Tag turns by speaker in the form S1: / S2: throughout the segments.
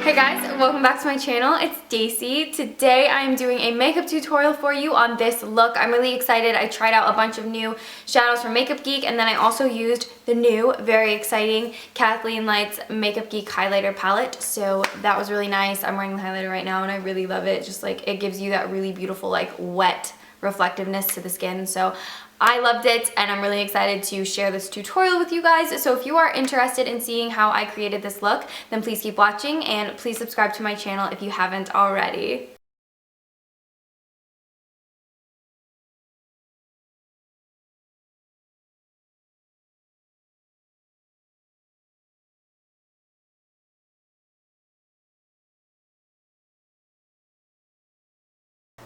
S1: Hey guys, welcome back to my channel. It's Daisy. Today I'm doing a makeup tutorial for you on this look. I'm really excited. I tried out a bunch of new shadows from Makeup Geek, and then I also used the new, very exciting Kathleen Lights Makeup Geek highlighter palette. So that was really nice. I'm wearing the highlighter right now and I really love it. Just like it gives you that really beautiful like wet reflectiveness to the skin. So I loved it and I'm really excited to share this tutorial with you guys. So if you are interested in seeing how I created this look, then please keep watching and please subscribe to my channel if you haven't already.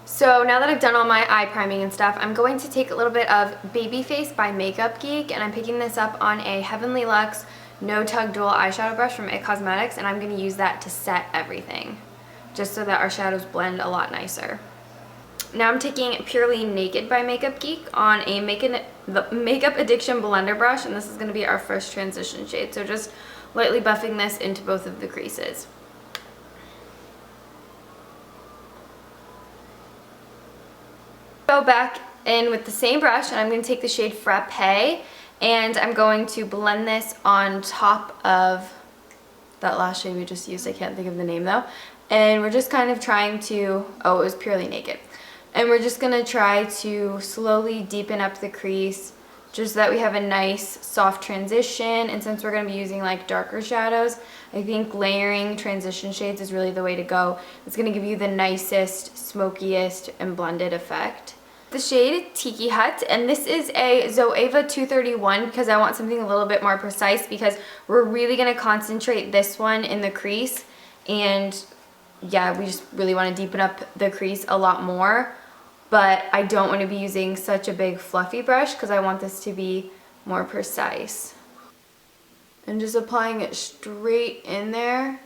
S1: So now that I've done all my eye priming and stuff, I'm going to take a little bit of Babyface by Makeup Geek, and I'm picking this up on a Heavenly Luxe No Tug Dual Eyeshadow Brush from It Cosmetics, and I'm going to use that to set everything, just so that our shadows blend a lot nicer. Now I'm taking Purely Naked by Makeup Geek on a Makeup Addiction Blender brush, and this is going to be our first transition shade, so just lightly buffing this into both of the creases. Go back in with the same brush and I'm going to take the shade Frappe and I'm going to blend this on top of that last shade we just used. I can't think of the name though. And we're just kind of trying to, oh, it was Purely Naked. And we're just going to try to slowly deepen up the crease just so that we have a nice soft transition. And since we're going to be using like darker shadows, I think layering transition shades is really the way to go. It's going to give you the nicest, smokiest, and blended effect. The shade Tiki Hut, and this is a Zoeva 231 because I want something a little bit more precise because we're really going to concentrate this one in the crease, and yeah, we just really want to deepen up the crease a lot more, but I don't want to be using such a big fluffy brush because I want this to be more precise. And just applying it straight in there,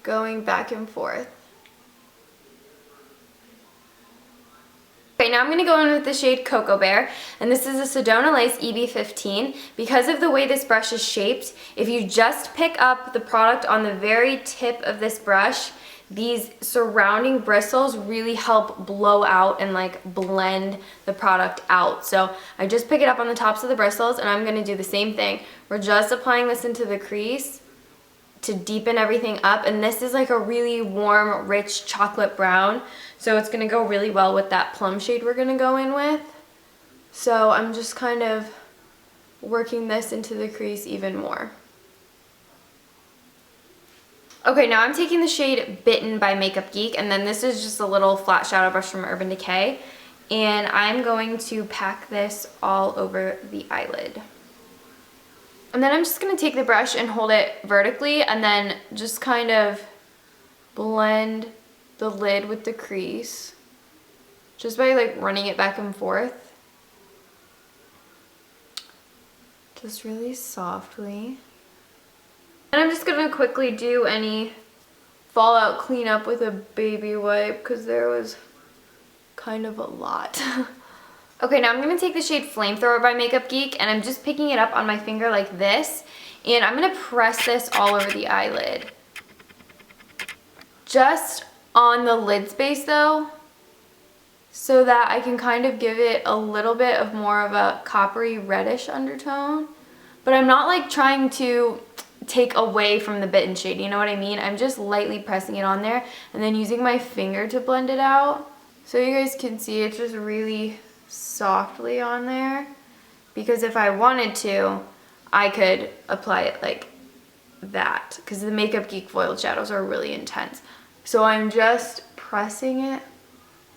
S1: going back and forth. Okay, now I'm going to go in with the shade Cocoa Bear, and this is a Sedona Lace EB15. Because of the way this brush is shaped, if you just pick up the product on the very tip of this brush, these surrounding bristles really help blow out and like blend the product out. So I just pick it up on the tops of the bristles and I'm going to do the same thing. We're just applying this into the crease to deepen everything up, and this is like a really warm, rich chocolate brown, so it's going to go really well with that plum shade we're going to go in with. So I'm just kind of working this into the crease even more. Okay, now I'm taking the shade Bitten by Makeup Geek, and then this is just a little flat shadow brush from Urban Decay, and I'm going to pack this all over the eyelid. And then I'm just going to take the brush and hold it vertically and then just kind of blend the lid with the crease just by like running it back and forth. Just really softly. And I'm just going to quickly do any fallout cleanup with a baby wipe because there was kind of a lot. Okay, now I'm going to take the shade Flamethrower by Makeup Geek, and I'm just picking it up on my finger like this, and I'm going to press this all over the eyelid. Just on the lid space though, so that I can kind of give it a little bit of more of a coppery reddish undertone. But I'm not like trying to take away from the Bitten shade, you know what I mean? I'm just lightly pressing it on there and then using my finger to blend it out. So you guys can see it's just really softly on there, because if I wanted to I could apply it like that because the Makeup Geek foiled shadows are really intense. So I'm just pressing it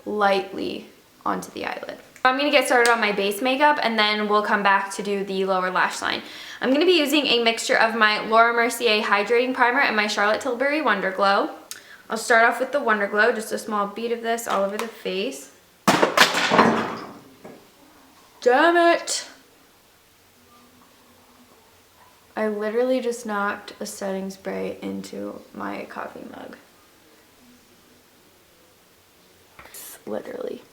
S1: lightly onto the eyelid. I'm going to get started on my base makeup and then we'll come back to do the lower lash line. I'm going to be using a mixture of my Laura Mercier Hydrating Primer and my Charlotte Tilbury Wonder Glow. I'll start off with the Wonder Glow, just a small bead of this all over the face. Damn it! I literally just knocked a setting spray into my coffee mug. Literally.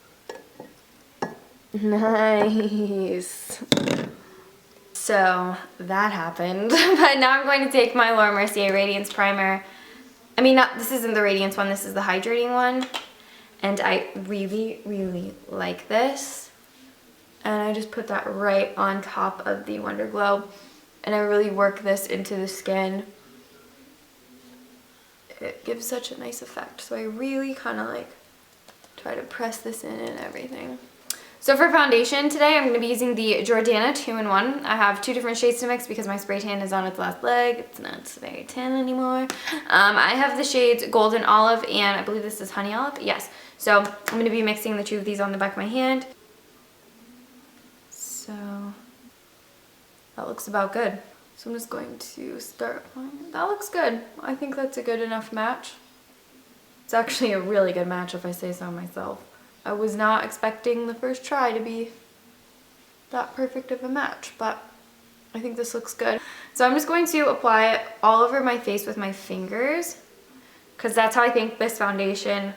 S1: Nice. So that happened. But now I'm going to take my Laura Mercier Radiance Primer I mean, not, this isn't the Radiance one, this is the hydrating one. And I really, really like this. And I just put that right on top of the Wonder Glow. And I really work this into the skin. It gives such a nice effect. So I really kind of like try to press this in and everything. So for foundation today, I'm going to be using the Jordana 2-in-1. I have 2 different shades to mix because my spray tan is on its last leg. It's not very tan anymore. I have the shades Golden Olive and I believe this is Honey Olive. Yes. So I'm going to be mixing the 2 of these on the back of my hand. So that looks about good. So I'm just going to start applying it. That looks good. I think that's a good enough match. It's actually a really good match if I say so myself. I was not expecting the first try to be that perfect of a match, but I think this looks good. So I'm just going to apply it all over my face with my fingers because that's how I think this foundation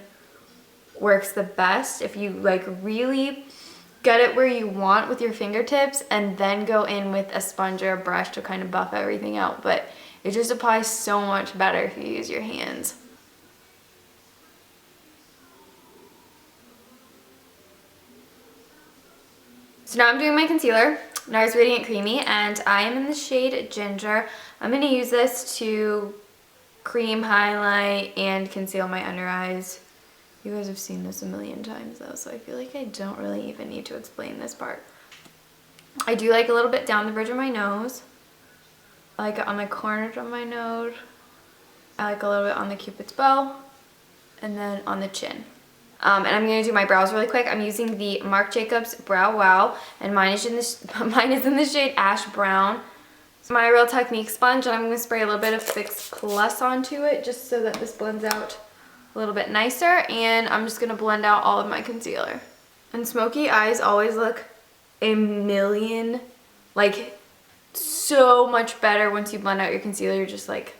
S1: works the best. If you like really get it where you want with your fingertips and then go in with a sponge or a brush to kind of buff everything out, but it just applies so much better if you use your hands. So now I'm doing my concealer, NARS Radiant Creamy, and I am in the shade Ginger. I'm going to use this to cream, highlight, and conceal my under eyes. You guys have seen this a million times though, so I feel like I don't really even need to explain this part. I do like a little bit down the bridge of my nose. I like it on the corners of my nose. I like a little bit on the Cupid's bow, and then on the chin. And I'm going to do my brows really quick. I'm using the Marc Jacobs Brow Wow, and mine is in the shade Ash Brown. So my Real Technique sponge, and I'm going to spray a little bit of Fix Plus onto it just so that this blends out a little bit nicer. And I'm just going to blend out all of my concealer. And smoky eyes always look a million, like so much better once you blend out your concealer. You're just like,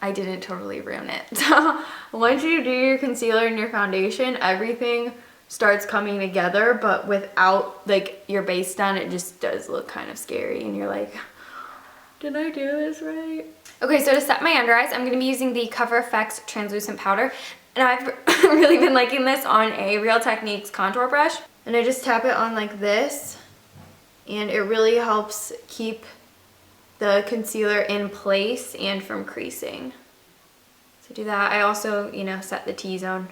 S1: I didn't totally ruin it. So once you do your concealer and your foundation, everything starts coming together, but without like your base done, it just does look kind of scary and you're like, did I do this right? Okay, so to set my under eyes, I'm going to be using the Cover FX translucent powder, and I've really been liking this on a Real Techniques contour brush, and I just tap it on like this, and it really helps keep the concealer in place and from creasing. So do that. I also, you know, set the T-zone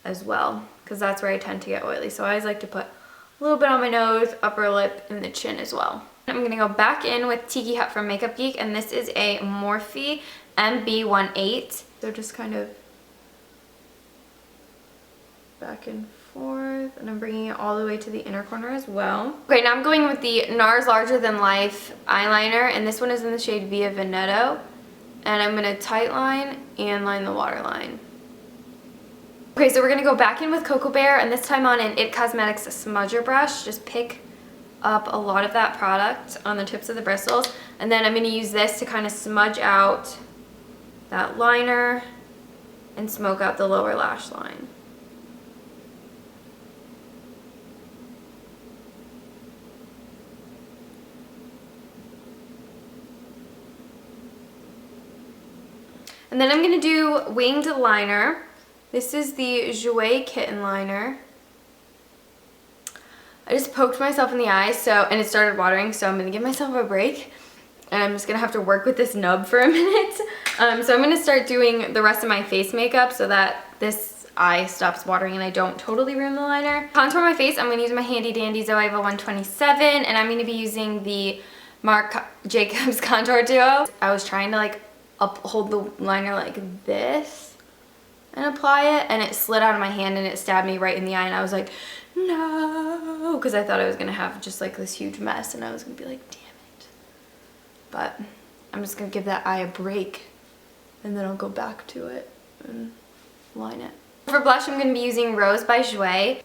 S1: as well because that's where I tend to get oily. So I always like to put a little bit on my nose, upper lip, and the chin as well. I'm going to go back in with Tiki Hut from Makeup Geek, and this is a Morphe MB18. So just kind of back and forth, and I'm bringing it all the way to the inner corner as well. Okay, now I'm going with the NARS Larger Than Life eyeliner, and this one is in the shade Via Veneto, and I'm going to tight line and line the waterline. Okay, so we're going to go back in with Cocoa Bear, and this time on an IT Cosmetics smudger brush. Just pick up a lot of that product on the tips of the bristles, and then I'm going to use this to kind of smudge out that liner and smoke out the lower lash line. And then I'm going to do winged liner. This is the Jouer Kitten liner. I just poked myself in the eye, and it started watering, so I'm going to give myself a break. And I'm just going to have to work with this nub for a minute. So I'm going to start doing the rest of my face makeup so that this eye stops watering and I don't totally ruin the liner. Contour my face, I'm going to use my handy dandy Zoeva 127, and I'm going to be using the Marc Jacobs Contour Duo. I was trying to like hold the liner like this and apply it, and it slid out of my hand and it stabbed me right in the eye, and I was like, no, because I thought I was gonna have just like this huge mess and I was gonna be like, damn it. But I'm just gonna give that eye a break and then I'll go back to it and line it. For blush, I'm gonna be using Rose by Jouer.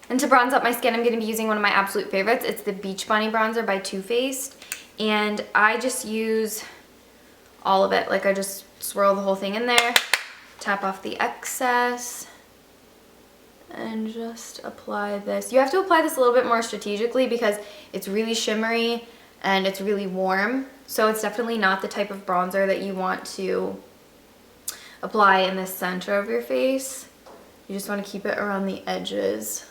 S1: And to bronze up my skin, I'm going to be using one of my absolute favorites. It's the Beach Bunny Bronzer by Too Faced. And I just use all of it. Like, I just swirl the whole thing in there, tap off the excess, and just apply this. You have to apply this a little bit more strategically because it's really shimmery and it's really warm. So it's definitely not the type of bronzer that you want to apply in the center of your face. You just want to keep it around the edges.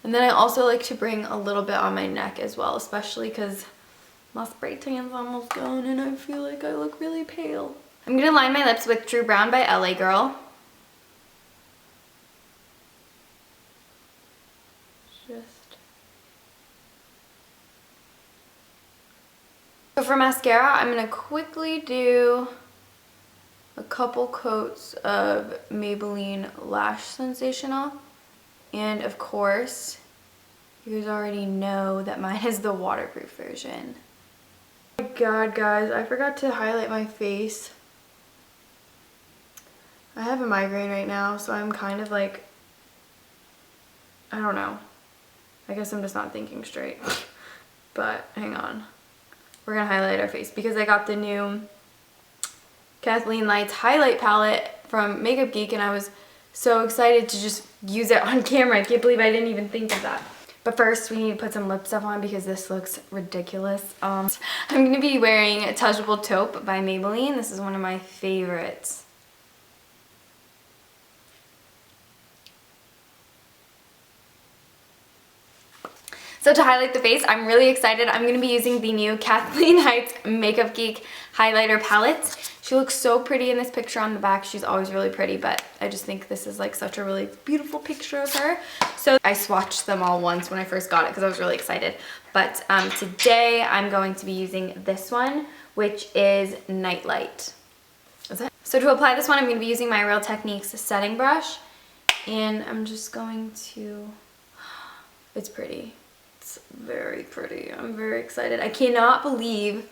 S1: And then I also like to bring a little bit on my neck as well, especially because my spray tan's almost gone and I feel like I look really pale. I'm going to line my lips with True Brown by LA Girl. So for mascara, I'm going to quickly do a couple coats of Maybelline Lash Sensational. And of course, you guys already know that mine is the waterproof version. Oh my god, guys, I forgot to highlight my face. I have a migraine right now, so I'm kind of like, I don't know. I guess I'm just not thinking straight. But hang on. We're gonna highlight our face because I got the new Kathleen Lights highlight palette from Makeup Geek and I was so excited to just use it on camera. I can't believe I didn't even think of that. But first we need to put some lip stuff on because this looks ridiculous. I'm going to be wearing Touchable Taupe by Maybelline. This is one of my favorites. So to highlight the face, I'm really excited. I'm going to be using the new Kathleen Heights Makeup Geek highlighter palette. She looks so pretty in this picture on the back. She's always really pretty, but I just think this is like such a really beautiful picture of her. So I swatched them all once when I first got it because I was really excited. But today I'm going to be using this one, which is Nightlight. That's it. So to apply this one, I'm going to be using my Real Techniques setting brush. And I'm just going to, it's pretty. It's very pretty. I'm very excited. I cannot believe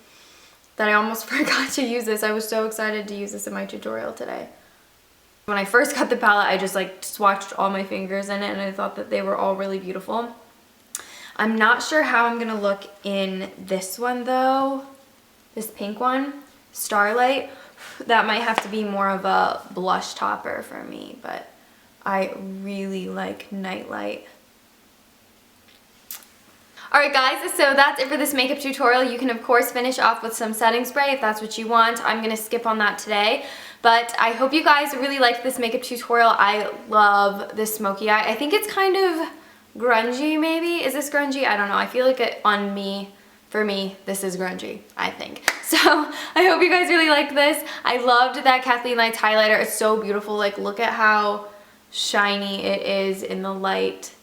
S1: that I almost forgot to use this. I was so excited to use this in my tutorial today. When I first got the palette, I just like swatched all my fingers in it and I thought that they were all really beautiful. I'm not sure how I'm gonna look in this one though. This pink one, Starlight. That might have to be more of a blush topper for me, but I really like Nightlight. Alright guys, so that's it for this makeup tutorial. You can of course finish off with some setting spray if that's what you want. I'm going to skip on that today. But I hope you guys really liked this makeup tutorial. I love this smoky eye. I think it's kind of grungy maybe. Is this grungy? I don't know. I feel like for me, this is grungy, I think. So I hope you guys really liked this. I loved that Kathleen Lights highlighter. It's so beautiful. Like look at how shiny it is in the light.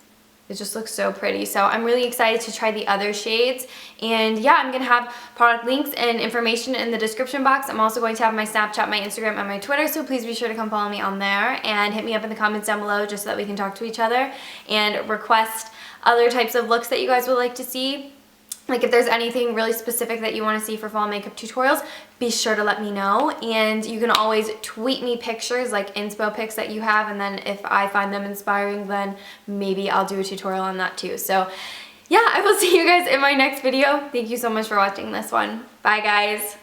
S1: It just looks so pretty. So I'm really excited to try the other shades. And yeah, I'm going to have product links and information in the description box. I'm also going to have my Snapchat, my Instagram, and my Twitter. So please be sure to come follow me on there and hit me up in the comments down below just so that we can talk to each other and request other types of looks that you guys would like to see. Like if there's anything really specific that you want to see for fall makeup tutorials, be sure to let me know. And you can always tweet me pictures, like inspo pics that you have, and then if I find them inspiring, then maybe I'll do a tutorial on that too. So yeah, I will see you guys in my next video. Thank you so much for watching this one. Bye guys.